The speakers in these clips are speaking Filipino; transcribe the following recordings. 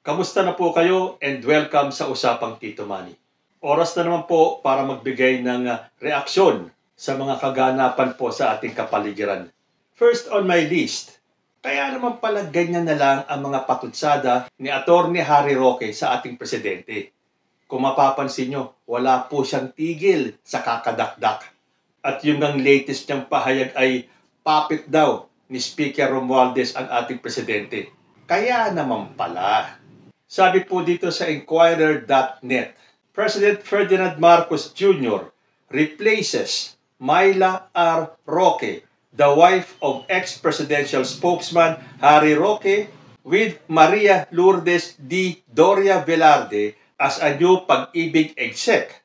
Kamusta na po kayo and welcome sa Usapang Tito Manny. Oras na naman po para magbigay ng reaksyon sa mga kaganapan po sa ating kapaligiran. First on my list, kaya naman pala ganyan na lang ang mga patutsada ni Atty. Harry Roque sa ating presidente. Kung mapapansin nyo, wala po siyang tigil sa kakadakdak. At yung ang latest niyang pahayag ay puppet daw ni Speaker Romualdez ang ating presidente. Kaya naman pala. Sabi po dito sa Inquirer.net, President Ferdinand Marcos Jr. replaces Myla R. Roque, the wife of ex-presidential spokesman Harry Roque, with Maria Lourdes D. Doria Velarde as a new Pag-ibig exec.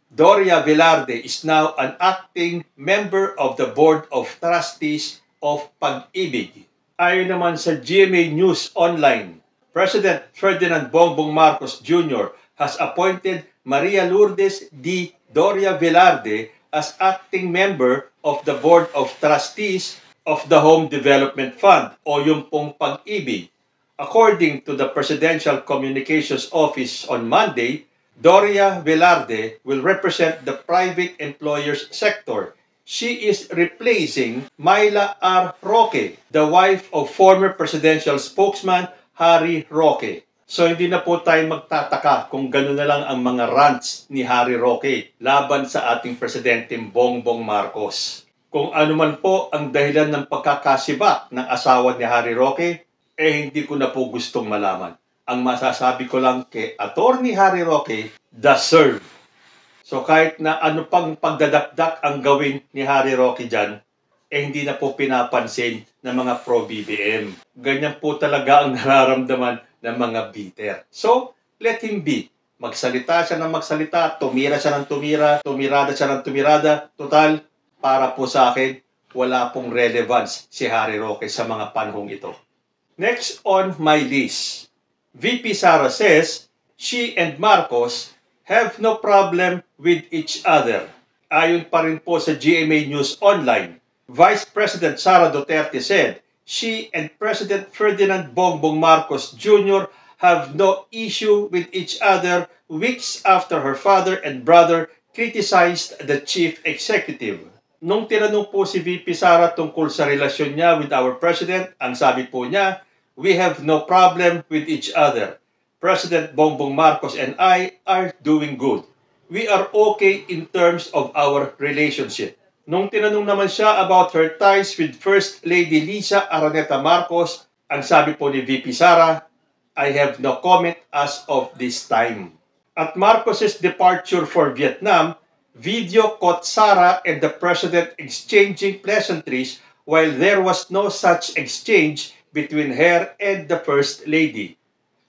Doria Velarde is now an acting member of the Board of Trustees of Pag-ibig. Ayon naman sa GMA News Online, President Ferdinand Bongbong Marcos Jr. has appointed Maria Lourdes D. Doria Velarde as acting member of the Board of Trustees of the Home Development Fund o yung pong Pag-ibig. According to the Presidential Communications Office on Monday, Doria Velarde will represent the private employers sector. She is replacing Myla R. Roque, the wife of former presidential spokesman Harry Roque. So hindi na po tayo magtataka kung gano'n na lang ang mga rants ni Harry Roque laban sa ating presidenteng Bongbong Marcos. Kung ano man po ang dahilan ng pagkakasibak ng asawa ni Harry Roque, hindi ko na po gustong malaman. Ang masasabi ko lang kay Atty. Harry Roque, deserve. So kahit na ano pang pagdadakdak ang gawin ni Harry Roque dyan, hindi na po pinapansin ng mga pro-BBM. Ganyan po talaga ang nararamdaman ng mga bitter. So, let him be. Magsalita siya ng magsalita, tumira siya ng tumira, tumirada siya ng tumirada. Total, para po sa akin, wala pong relevance si Harry Roque sa mga panahong ito. Next on my list, VP Sara says she and Marcos have no problem with each other. Ayon pa rin po sa GMA News Online, Vice President Sara Duterte said she and President Ferdinand Bongbong Marcos Jr. have no issue with each other weeks after her father and brother criticized the chief executive. Nung tinanong po si VP Sara tungkol sa relasyon niya with our president, ang sabi po niya, we have no problem with each other. President Bongbong Marcos and I are doing good. We are okay in terms of our relationship. Nung tinanong naman siya about her ties with First Lady Liza Araneta Marcos, ang sabi po ni VP Sara, I have no comment as of this time. At Marcos's departure for Vietnam, video caught Sara and the President exchanging pleasantries while there was no such exchange between her and the First Lady.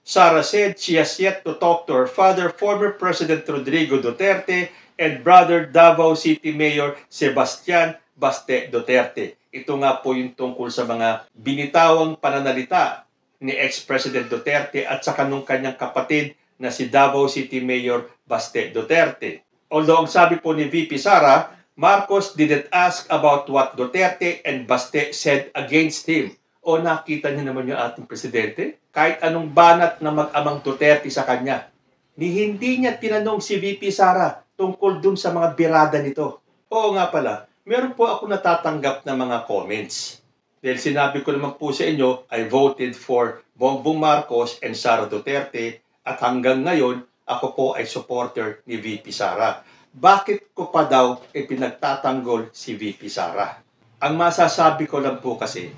Sara said she has yet to talk to her father, former President Rodrigo Duterte, and brother Davao City Mayor Sebastian Baste Duterte. Ito nga po yung tungkol sa mga binitawang pananalita ni ex-President Duterte at saka nung kanyang kapatid na si Davao City Mayor Baste Duterte. Although ang sabi po ni VP Sara, Marcos didn't ask about what Duterte and Baste said against him. O nakita niyo naman yung ating presidente? Kahit anong banat na mag-amang Duterte sa kanya, hindi niya tinanong si VP Sara tungkol dun sa mga birada nito. Oo nga pala, meron po ako natatanggap na mga comments. Dahil sinabi ko naman po sa inyo, I voted for Bongbong Marcos and Sara Duterte at hanggang ngayon, ako po ay supporter ni VP Sara. Bakit ko pa daw pinagtatanggol si VP Sara? Ang masasabi ko lang po kasi,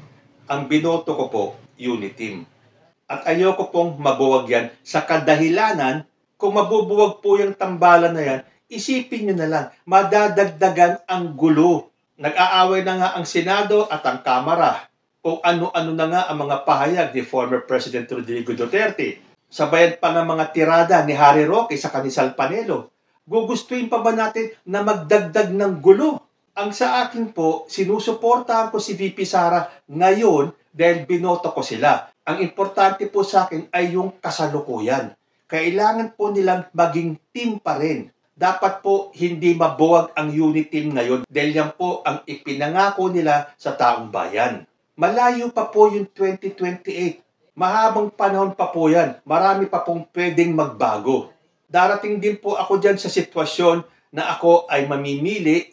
ang binoto ko po, Uniteam. At ayoko pong mabuwag yan sa kadahilanan, kung mabubuwag po yung tambalan na yan, isipin nyo na lang, madadagdagan ang gulo. Nag-aaway na nga ang Senado at ang Kamara. Kung ano-ano na nga ang mga pahayag ni former President Rodrigo Duterte. Sabayan pa ng mga tirada ni Harry Roque sa Kanisal Panelo. Gugustuhin pa ba natin na magdagdag ng gulo? Ang sa akin po, sinusuportahan ko si VP Sara ngayon dahil binoto ko sila. Ang importante po sa akin ay yung kasalukuyan. Kailangan po nilang maging team pa rin. Dapat po hindi mabuwag ang unit team ngayon dahil yan po ang ipinangako nila sa taong bayan. Malayo pa po yung 2028. Mahabang panahon pa po yan. Marami pa pong pwedeng magbago. Darating din po ako dyan sa sitwasyon na ako ay mamimili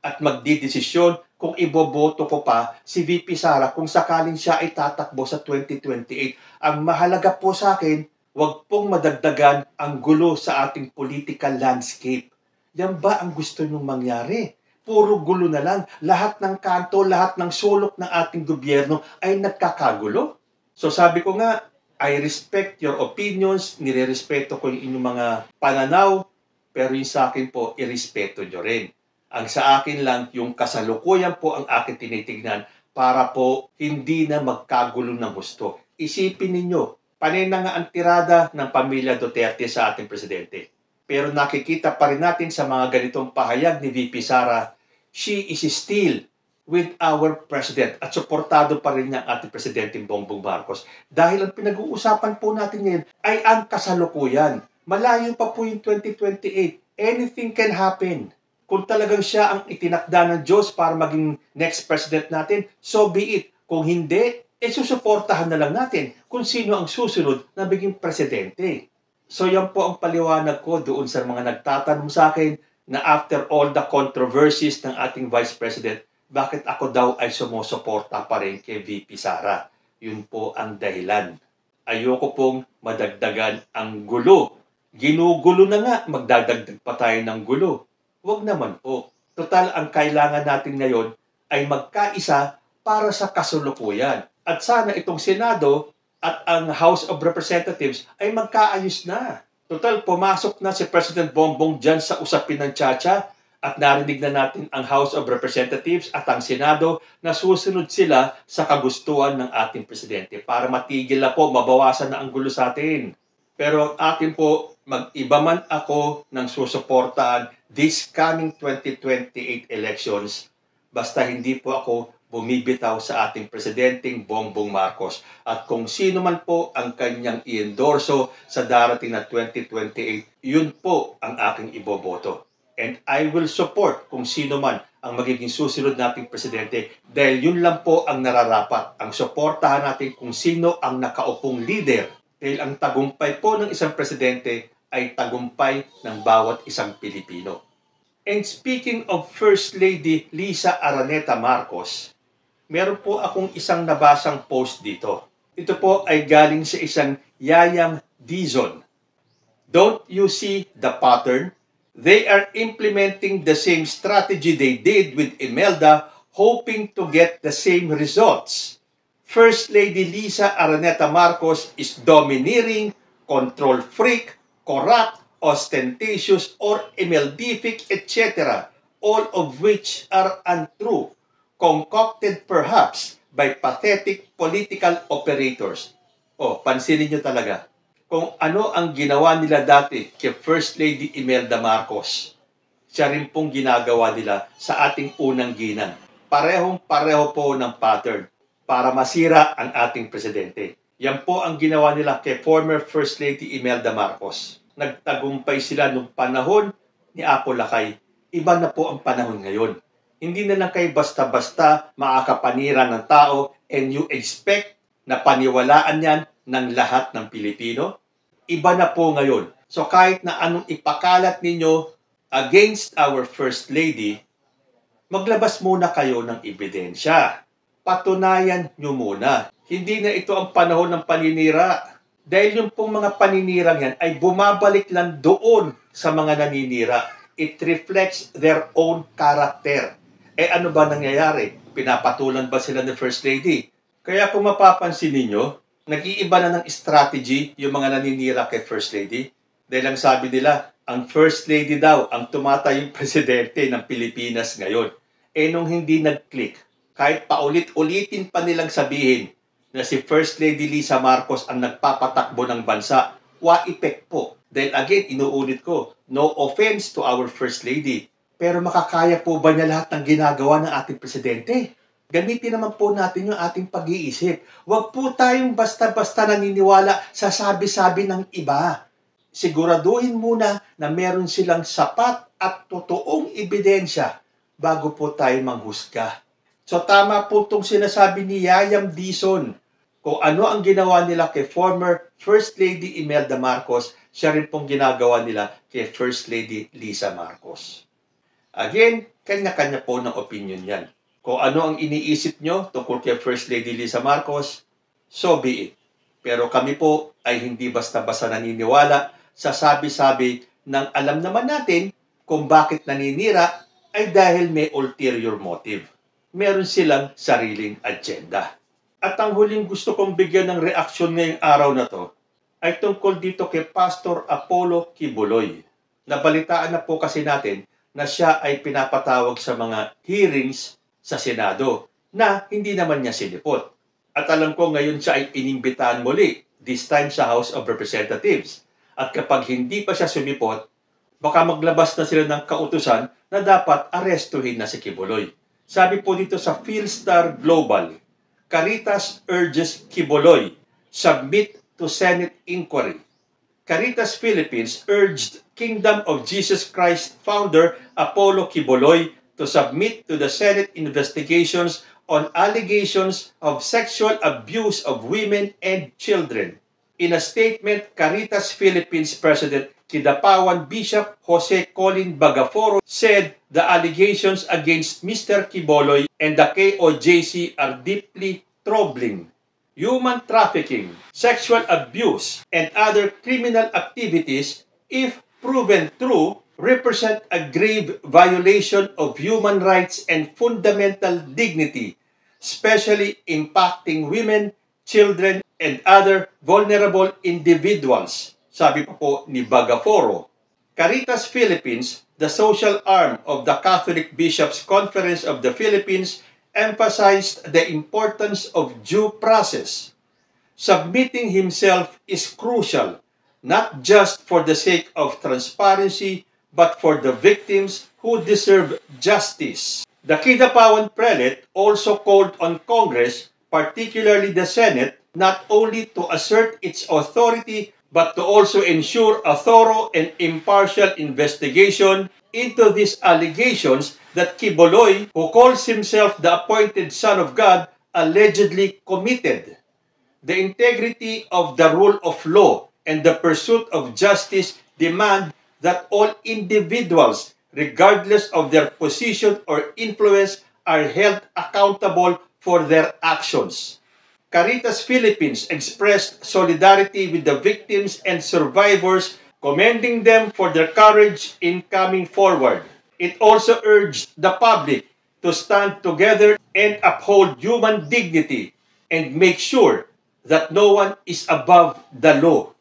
at magdidesisyon kung iboboto ko pa si VP Sara kung sakaling siya ay tatakbo sa 2028. Ang mahalaga po sa akin, huwag pong madagdagan ang gulo sa ating political landscape. Yan ba ang gusto nyong mangyari? Puro gulo na lang. Lahat ng kanto, lahat ng sulok ng ating gobyerno ay nagkakagulo. So sabi ko nga, I respect your opinions, nirerespeto ko yung inyong mga pananaw, pero yung sa akin po, irespeto nyo rin. Ang sa akin lang, yung kasalukuyan po ang akin tinitignan para po hindi na magkagulo ng husto. Isipin ninyo, panay na nga ang tirada ng pamilya Duterte sa ating presidente. Pero nakikita pa rin natin sa mga ganitong pahayag ni VP Sara, she is still with our president at suportado pa rin niya ang ating Presidente Bongbong Marcos. Dahil ang pinag-uusapan po natin ngayon ay ang kasalukuyan. Malayo pa po yung 2028. Anything can happen. Kung talagang siya ang itinakda ng Diyos para maging next president natin, so be it. Kung hindi, susuportahan na lang natin kung sino ang susunod na maging presidente. So yan po ang paliwanag ko doon sa mga nagtatanong sa akin na after all the controversies ng ating Vice President, bakit ako daw ay sumusuporta pa rin kay VP Sara? Yun po ang dahilan. Ayoko pong madagdagan ang gulo. Ginugulo na nga, magdadagdag pa tayo ng gulo. Huwag naman po. Total, ang kailangan natin ngayon ay magkaisa para sa kasalukuyan. At sana itong Senado at ang House of Representatives ay magkaayos na. Total, pumasok na si President Bongbong dyan sa usapin ng Chacha. At narinig na natin ang House of Representatives at ang Senado na susunod sila sa kagustuhan ng ating presidente para matigil na po, mabawasan na ang gulo sa atin. Pero ang akin po, mag-iba man ako ng susuportahan this coming 2028 elections, basta hindi po ako bumibitaw sa ating presidenteng Bongbong Marcos. At kung sino man po ang kanyang i-endorso sa darating na 2028, yun po ang aking iboboto. And I will support kung sino man ang magiging susunod nating presidente dahil yun lang po ang nararapat. Ang suportahan natin kung sino ang nakaupong leader. Dahil ang tagumpay po ng isang presidente ay tagumpay ng bawat isang Pilipino. And speaking of First Lady Lisa Araneta Marcos, meron po akong isang nabasang post dito. Ito po ay galing sa isang Yayam Dizon. Don't you see the pattern? They are implementing the same strategy they did with Imelda, hoping to get the same results. First Lady Lisa Araneta Marcos is domineering, control freak, corrupt, ostentatious, or Imeldific, etc., all of which are untrue, concocted perhaps by pathetic political operators. Pansinin nyo talaga. Kung ano ang ginawa nila dati kay First Lady Imelda Marcos, siya rin pong ginagawa nila sa ating unang ginang. Parehong-pareho po ng pattern para masira ang ating presidente. Yan po ang ginawa nila kay former First Lady Imelda Marcos. Nagtagumpay sila nung panahon ni Apo Lakay. Iba na po ang panahon ngayon. Hindi na lang kayo basta-basta makakapanira ng tao and you expect na paniwalaan yan ng lahat ng Pilipino. Iba na po ngayon. So kahit na anong ipakalat ninyo against our First Lady, maglabas muna kayo ng ebidensya. Patunayan nyo muna. Hindi na ito ang panahon ng paninira. Dahil yung pong mga paninirang yan ay bumabalik lang doon sa mga naninira. It reflects their own character. Ano ba nangyayari? Pinapatulan ba sila ng First Lady? Kaya kung mapapansin ninyo, nag-iiba na ng strategy yung mga naninira kay First Lady. Dahil ang sabi nila, ang First Lady daw ang tumatayong presidente ng Pilipinas ngayon. Nung hindi nag-click, kahit paulit-ulitin pa nilang sabihin na si First Lady Lisa Marcos ang nagpapatakbo ng bansa, wa-effect po. Dahil again, inuulit ko, no offense to our First Lady. Pero makakaya po ba niya lahat ng ginagawa ng ating presidente? Gamitin naman po natin yung ating pag-iisip. Huwag po tayong basta-basta naniniwala sa sabi-sabi ng iba. Siguraduhin muna na meron silang sapat at totoong ebidensya bago po tayo manghusga. So tama po itong sinasabi ni Yayam Dizon. Kung ano ang ginawa nila kay former First Lady Imelda Marcos, siya rin pong ginagawa nila kay First Lady Lisa Marcos. Again, kanya-kanya po ng opinion yan. Kung ano ang iniisip nyo tungkol kay First Lady Lisa Marcos, so be it. Pero kami po ay hindi basta-basta naniniwala sa sabi-sabi ng alam naman natin kung bakit naninira ay dahil may ulterior motive. Meron silang sariling agenda. At ang huling gusto kong bigyan ng reaksyon ngayong araw na to ay tungkol dito kay Pastor Apollo Kibuloy. Nabalitaan na po kasi natin na siya ay pinapatawag sa mga hearings sa Senado na hindi naman niya sinipot. At alam ko ngayon siya ay inimbitahan muli, this time sa House of Representatives. At kapag hindi pa siya sumipot, baka maglabas na sila ng kautusan na dapat arestuhin na si Kibuloy. Sabi po dito sa Philstar Global, Caritas urges Kibuloy, submit to Senate inquiry. Caritas Philippines urged Kingdom of Jesus Christ founder Apollo Kibuloy to submit to the Senate investigations on allegations of sexual abuse of women and children. In a statement, Caritas Philippines President Kidapawan Bishop Jose Colin Bagaforo said the allegations against Mr. Kibuloy and the KOJC are deeply troubling. Human trafficking, sexual abuse, and other criminal activities, if proven true, represent a grave violation of human rights and fundamental dignity, especially impacting women, children, and other vulnerable individuals, sabi pa po ni Bagaforo. Caritas Philippines, the social arm of the Catholic Bishops' Conference of the Philippines, emphasized the importance of due process. Submitting himself is crucial, not just for the sake of transparency, but for the victims who deserve justice. The Kidapawan Prelate also called on Congress, particularly the Senate, not only to assert its authority, but to also ensure a thorough and impartial investigation into these allegations that Kibuloy, who calls himself the appointed Son of God, allegedly committed. The integrity of the rule of law and the pursuit of justice demand that all individuals, regardless of their position or influence, are held accountable for their actions. Caritas Philippines expressed solidarity with the victims and survivors, commending them for their courage in coming forward. It also urged the public to stand together and uphold human dignity and make sure that no one is above the law.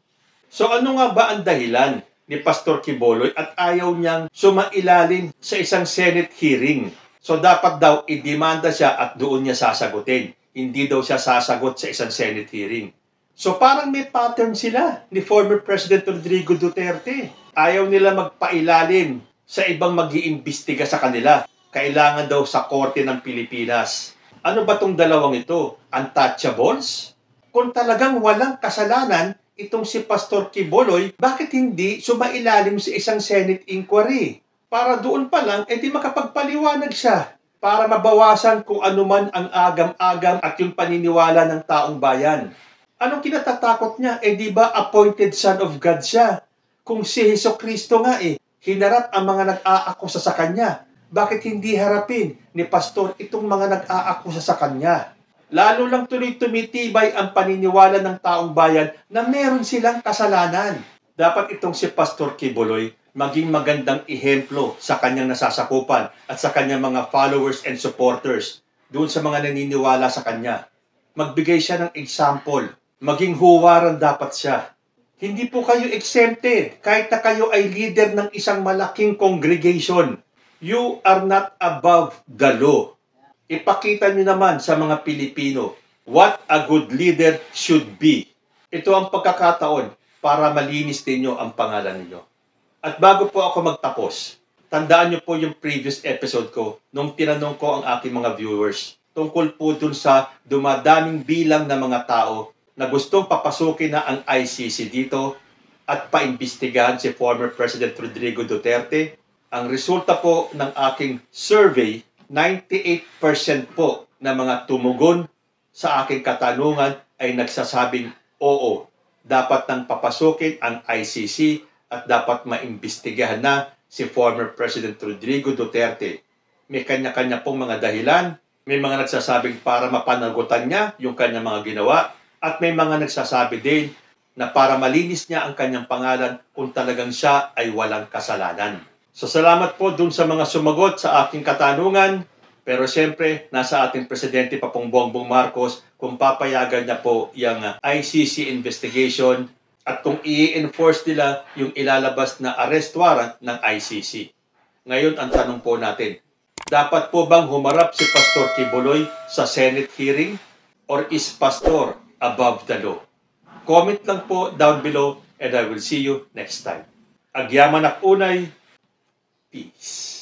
So ano nga ba ang dahilan ni Pastor Kibuloy at ayaw niyang sumailalim sa isang Senate hearing? So dapat daw idemanda siya at doon niya sasagutin. Hindi daw siya sasagot sa isang Senate hearing. So parang may pattern sila ni former President Rodrigo Duterte. Ayaw nila magpailalim sa ibang mag-iimbestiga sa kanila. Kailangan daw sa Korte ng Pilipinas. Ano ba tong dalawang ito? Untouchables? Kung talagang walang kasalanan itong si Pastor Kibuloy, bakit hindi sumailalim sa isang Senate inquiry? Para doon pa lang, edi makapagpaliwanag siya. Para mabawasan kung ano man ang agam-agam at yung paniniwala ng taong bayan. Anong kinatatakot niya? Eh di ba appointed Son of God siya? Kung si Hesukristo nga hinarap ang mga nag-aakusa sa kanya. Bakit hindi harapin ni Pastor itong mga nag-aakusa sa kanya? Lalo lang tuloy tumitibay ang paniniwala ng taong bayan na meron silang kasalanan. Dapat itong si Pastor Kibuloy maging magandang ehemplo sa kanyang nasasakupan at sa kanyang mga followers and supporters doon sa mga naniniwala sa kanya. Magbigay siya ng example. Maging huwaran dapat siya. Hindi po kayo exempted kahit na kayo ay leader ng isang malaking congregation. You are not above the law. Ipakita niyo naman sa mga Pilipino what a good leader should be. Ito ang pagkakataon para malinis ninyo ang pangalan ninyo. At bago po ako magtapos, tandaan niyo po yung previous episode ko nung tinanong ko ang aking mga viewers tungkol po dun sa dumadaming bilang ng mga tao na gustong papasukin na ang ICC dito at paimbestigahan si former President Rodrigo Duterte. Ang resulta po ng aking survey, 98% po na mga tumugon sa aking katanungan ay nagsasabing oo, dapat nang papasukin ang ICC at dapat maimbestigahan na si former President Rodrigo Duterte. May kanya-kanya pong mga dahilan. May mga nagsasabing para mapanagutan niya yung kanyang mga ginawa at may mga nagsasabi din na para malinis niya ang kanyang pangalan kung talagang siya ay walang kasalanan. So salamat po dun sa mga sumagot sa aking katanungan. Pero siyempre, nasa ating Presidente pa pong Bongbong Marcos kung papayagan niya po yung ICC investigation at kung i-enforce nila yung ilalabas na arrest warrant ng ICC. Ngayon, ang tanong po natin, dapat po bang humarap si Pastor Kibuloy sa Senate hearing or is Pastor above the law? Comment lang po down below and I will see you next time. Agyaman ak unay, peace.